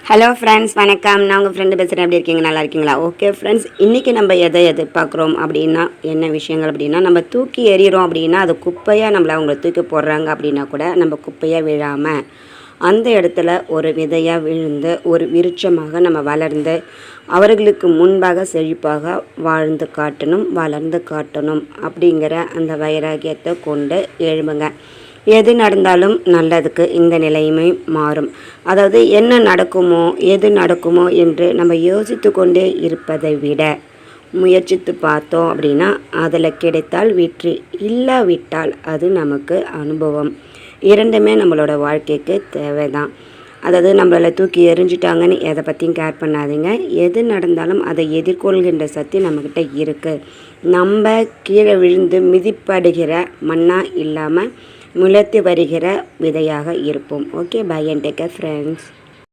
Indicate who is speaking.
Speaker 1: Hello friends, வணக்கம். நான் உங்கள் ஃப்ரெண்டு பேசுகிறேன். எப்படி இருக்கீங்க? நல்லா இருக்கீங்களா? ஓகே ஃப்ரெண்ட்ஸ், இன்றைக்கி நம்ம எதை எதிர்பார்க்குறோம் அப்படின்னா என்ன விஷயங்கள் அப்படின்னா, நம்ம தூக்கி எறிகிறோம் அப்படின்னா அது குப்பையாக நம்மளை அவங்க தூக்கி போடுறாங்க அப்படின்னா கூட நம்ம குப்பையாக விழாமல் அந்த இடத்துல ஒரு விதையாக விழுந்து ஒரு விருட்சமாக நம்ம வளர்ந்து அவர்களுக்கு முன்பாக செழிப்பாக வாழ்ந்து காட்டணும், வளர்ந்து காட்டணும் அப்படிங்கிற அந்த வைராகியத்தை கொண்டு எழும்புங்க. எது நடந்தாலும் நல்லதுக்கு இந்த நிலையுமே மாறும். அதாவது என்ன நடக்குமோ எது நடக்குமோ என்று நம்ம யோசித்து கொண்டே இருப்பதை விட முயற்சித்து பார்த்தோம் அப்படின்னா அதில் கிடைத்தால் வெற்றி, இல்லாவிட்டால் அது நமக்கு அனுபவம். இரண்டுமே நம்மளோட வாழ்க்கைக்கு தேவைதான். அதாவது நம்மளை தூக்கி எறிஞ்சிட்டாங்கன்னு எதை பற்றியும் கேர் பண்ணாதீங்க. எது நடந்தாலும் அதை எதிர்கொள்கின்ற சக்தி நம்மக்கிட்ட இருக்குது. நம்ம கீழே விழுந்து மிதிப்படுகிற மண்ணாக இல்லாமல் முளைத்து வருகிற விதையாக இருப்போம். Okay, bye and take care friends.